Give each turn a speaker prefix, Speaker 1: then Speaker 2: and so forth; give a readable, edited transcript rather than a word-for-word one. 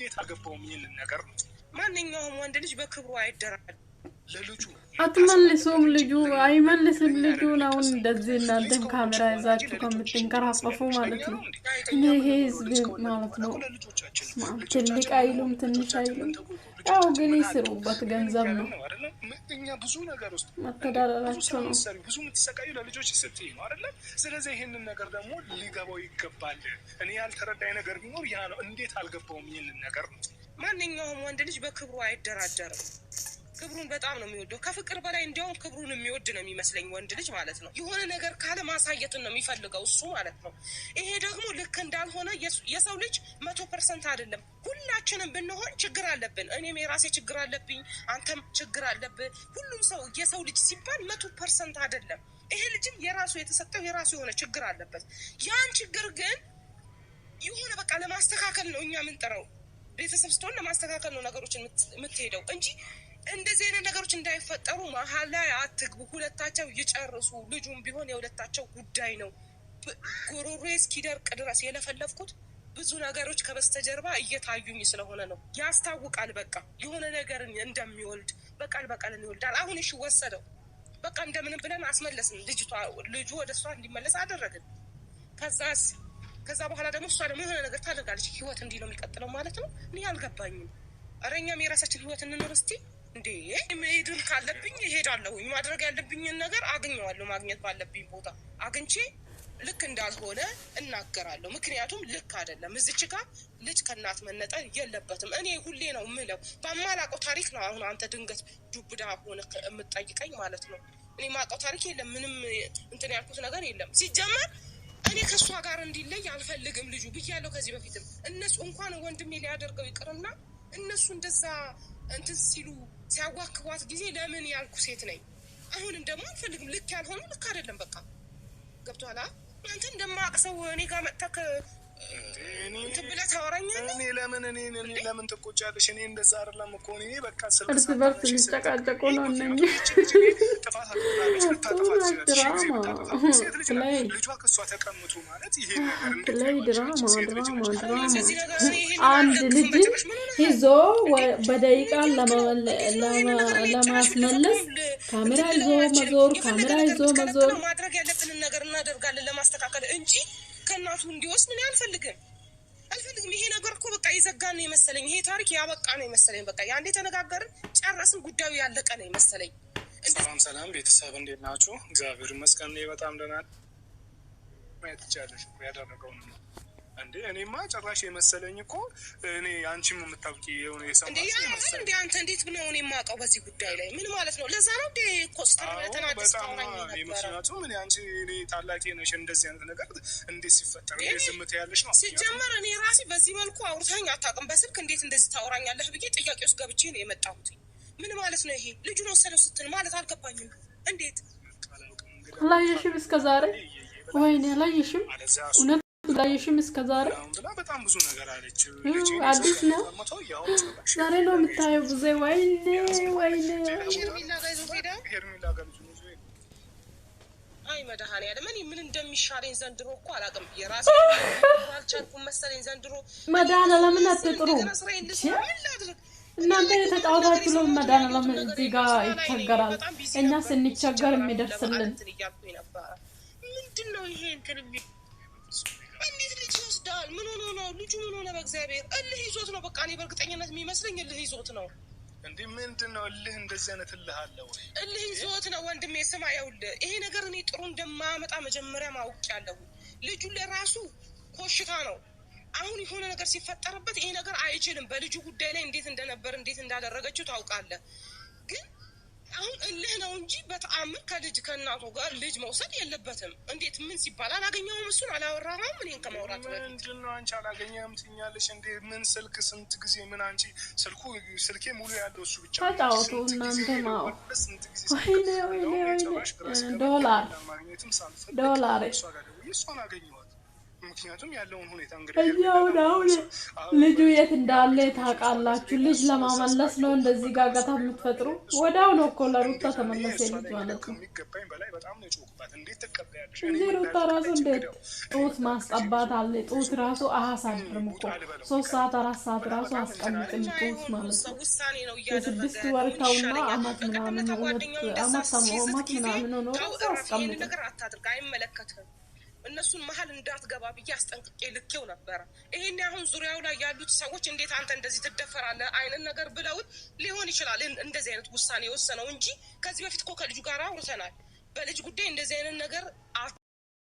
Speaker 1: እንዴት አገባውም ይሄንን ነገር ነው ማንኛውም ወንድ ልጅ በክብሩ አይደራደርም ለልጁ
Speaker 2: አትመልሱም ልጁ አይመልስም ልጁ ነው እንደዚህ እናንተም ካሜራ ይዛችሁ ከምትንከራፈፉ ማለት ነው ይሄ ህዝብ ማለት ነው ትልቅ አይሉም ትንሽ አይሉም ያው ግን ይስሩበት ገንዘብ ነው
Speaker 1: እኛ ብዙ ነገር ውስጥ
Speaker 2: መተዳደራቸው ነው
Speaker 1: ብዙ የምትሰቃዩ ለልጆች ስትይ ነው አይደለ ስለዚህ ይሄንን ነገር ደግሞ ሊገባው ይገባል እኔ ያልተረዳኝ ነገር ቢኖር ያ ነው እንዴት አልገባውም ይሄንን ነገር ነው ማንኛውም ወንድ ልጅ በክብሩ አይደራደርም ክብሩን በጣም ነው የሚወደው ከፍቅር በላይ እንዲያውም ክብሩን የሚወድ ነው የሚመስለኝ ወንድ ልጅ ማለት ነው የሆነ ነገር ካለ ማሳየትን ነው የሚፈልገው እሱ ማለት ነው ይሄ ደግሞ ልክ እንዳልሆነ የሰው ልጅ 100% አይደለም ሁላችንም ብንሆን ችግር አለብን እኔም የራሴ ችግር አለብኝ አንተም ችግር አለብህ ሁሉም ሰው የሰው ልጅ ሲባል 100% አይደለም ይሄ ልጅም የራሱ የተሰጠው የራሱ የሆነ ችግር አለበት ያን ችግር ግን የሆነ በቃ ለማስተካከል ነው እኛ የምንጠራው ቤተሰብ ስትሆን ለማስተካከል ነው ነገሮችን የምትሄደው እንጂ እንደዚህ አይነት ነገሮች እንዳይፈጠሩ መሀል ላይ አትግቡ ሁለታቸው ይጨርሱ ልጁም ቢሆን የሁለታቸው ጉዳይ ነው ጎሮሮ እስኪደርቅ ድረስ የለፈለፍኩት ብዙ ነገሮች ከበስተጀርባ እየታዩኝ ስለሆነ ነው ያስታውቃል በቃ የሆነ ነገር እንደሚወልድ በቃል ይወልዳል አሁን እሺ ወሰደው በቃ እንደምን ብለን አስመለስን ልጁ ወደ እሷ እንዲመለስ አደረግን ከዛ በኋላ ደግሞ እሷ ደግሞ የሆነ ነገር ታደርጋለች ህይወት እንዲህ ነው የሚቀጥለው ማለት ነው እኔ አልገባኝም አረኛም የራሳችን ህይወት እንኖር እስቲ እንዴ መሄድን ካለብኝ እሄዳለሁ ማድረግ ያለብኝን ነገር አገኘዋለሁ ማግኘት ባለብኝ ቦታ አግኝቼ ልክ እንዳልሆነ እናገራለሁ ምክንያቱም ልክ አይደለም እዚች ጋር ልጅ ከናት መነጠል የለበትም እኔ ሁሌ ነው ምለው በማላቀው ታሪክ ነው አሁን አንተ ድንገት ዱብዳ ሆነ የምትጠይቀኝ ማለት ነው እኔ ማቀው ታሪክ የለም ምንም እንትን ያልኩት ነገር የለም ሲጀመር እኔ ከሷ ጋር እንዲለይ አልፈልግም ልጁ ብያለሁ ከዚህ በፊትም እነሱ እንኳን ወንድሜ ሊያደርገው ይቅርና እነሱ እንደዛ እንትን ሲሉ ሲያዋክቧት ጊዜ ለምን ያልኩ ሴት ነኝ አሁንም ደግሞ አልፈልግም ልክ ያልሆነ ልክ አይደለም በቃ ገብቷላ አንተ እንደማቀሰው እኔ ጋር መጣከ እንትን ብለህ ታወራኛለህ እኔ ለምን ትቆጫለሽ እኔ እንደዛ አይደለም እኮ እኔ በቃ
Speaker 2: እርስ በርስ ሊጨቃጨቁ ነው እነኚህ
Speaker 1: ልጇ ከሷ ተቀምጡ ማለት ይሄ
Speaker 2: ድራማ አንድ ልጅ ይዞ በደቂቃ ለማስመለስ ካሜራ ይዞ መዞር
Speaker 1: ማድረግ ያለብንን ነገር እናደርጋለን ለማስተካከል እንጂ ከናቱ እንዲወስድ ምን አልፈልግም ይሄ ነገር እኮ በቃ ይዘጋን ነው የመሰለኝ ይሄ ታሪክ ያበቃ ነው የመሰለኝ በቃ ያንዴ ተነጋገርን ጨረስን ጉዳዩ ያለቀ ነው የመሰለኝ ሰላም ቤተሰብ እንዴት ናችሁ እግዚአብሔር ይመስገን በጣም ደህና ማየት ይቻላል ያደረገው ነው እንዴ እኔማ ጭራሽ የመሰለኝ እኮ እኔ አንቺም የምታውቂ የሆነ የሰማሽ እንዴ አንተ እንዴት ነው እኔ የማውቀው በዚህ ጉዳይ ላይ ምን ማለት ነው ለዛ ነው እንዴ ኮስተር ተናደስ ታውራኝ ነበር ምክንያቱም ምን አንቺ እኔ ታላቂ ነሽ እንደዚህ አይነት ነገር እንዴት ሲፈጠር ዝምት ያለሽ ነው ሲጀመር እኔ ራሴ በዚህ መልኩ አውርተኝ አታውቅም በስልክ እንዴት እንደዚህ ታውራኛለህ ብዬ ጥያቄ ውስጥ ገብቼ ነው የመጣሁት ምን ማለት ነው ይሄ ልጁን ወሰደው ስትል ማለት አልገባኝም እንዴት
Speaker 2: አላየሽም እስከዛሬ ወይኔ አላየሽም እውነት ላይሽም እስከዛሬ
Speaker 1: በጣም ብዙ ነገር አለች
Speaker 2: አዲስ ነው ዛሬ ነው የምታየው ብዙ ወይኔ አይ መድኃኒዓለም እኔ ምን እንደሚሻለኝ ዘንድሮ እኮ አላውቅም የራሴ አልቻልኩም መሰለኝ ዘንድሮ መድኃኒዓለም አትጥሩ እናንተ የተጫወታችሁ ነው መድኃኒዓለም እዚህ ጋር ይቸገራል እኛ ስንቸገር የሚደርስልን
Speaker 1: ምንድነው ይሄ እንትን እንዴት ልጅ ይወስዳል ምን ሆኖ ነው ልጁ ምን ሆነ በእግዚአብሔር እልህ ይዞት ነው በቃ እኔ በእርግጠኝነት የሚመስለኝ እልህ ይዞት ነው እንዴ ምንድነው እልህ እንደዚህ አይነት እልህ አለ ወይ እልህ ይዞት ነው ወንድሜ ስማ ይኸውልህ ይሄ ነገር እኔ ጥሩ እንደማያመጣ መጀመሪያ ማውቂያለሁ ልጁ ለራሱ ኮሽታ ነው አሁን የሆነ ነገር ሲፈጠርበት ይሄ ነገር አይችልም በልጁ ጉዳይ ላይ እንዴት እንደነበር እንዴት እንዳደረገችው ታውቃለህ ግን አሁን እልህ ነው እንጂ በተአምር ከልጅ ከእናቱ ጋር ልጅ መውሰድ የለበትም እንዴት ምን ሲባል አላገኘውም እሱን አላወራም እኔን ከማውራት በፊት ምንድነው አንቺ አላገኘህም ትኛለሽ እንዴ ምን ስልክ ስንት ጊዜ ምን አንቺ ስልኬ ሙሉ ያለው እሱ ብቻ
Speaker 2: ታጣውቱ እናንተ ማው ወይኔ ዶላር እሷን አገኘኋት
Speaker 1: ምክንያቱም ያለውን ሁኔታ እንግዲህ
Speaker 2: ልጁ የት እንዳለ ታውቃላችሁ? ልጅ ለማመለስ ነው እንደዚህ ጋጋታ የምትፈጥሩ? ወዳው ነው እኮ ለሩታ ተመለሰ ልጅ ማለት ነው።
Speaker 1: ከሚገባኝ በላይ በጣም ነው የጮኩባት። እንዴት ተቀበያለሽ?
Speaker 2: እንዴ ሩታ ራሱ እንዴት ጡት ማስጠባት አለ? ጡት ራሱ አያሳድርም እኮ 3 ሰዓት 4 ሰዓት ራሱ አስቀምጥም ጡት ማለት ነው። የ6 ወር ተውና አመት ምናምን 2 አመት ምናምን ነው ራሱ አስቀምጥ
Speaker 1: ነገር አታድርግ፣ አይመለከትም። እነሱን መሀል እንዳትገባ ብዬ አስጠንቅቄ ልኬው ነበር። ይሄን አሁን ዙሪያው ላይ ያሉት ሰዎች እንዴት አንተ እንደዚህ ትደፈራለህ አይነት ነገር ብለውት ሊሆን ይችላል እንደዚህ አይነት ውሳኔ የወሰነው እንጂ ከዚህ በፊት እኮ ከልጁ ጋር አውርተናል። በልጅ ጉዳይ እንደዚህ አይነት ነገር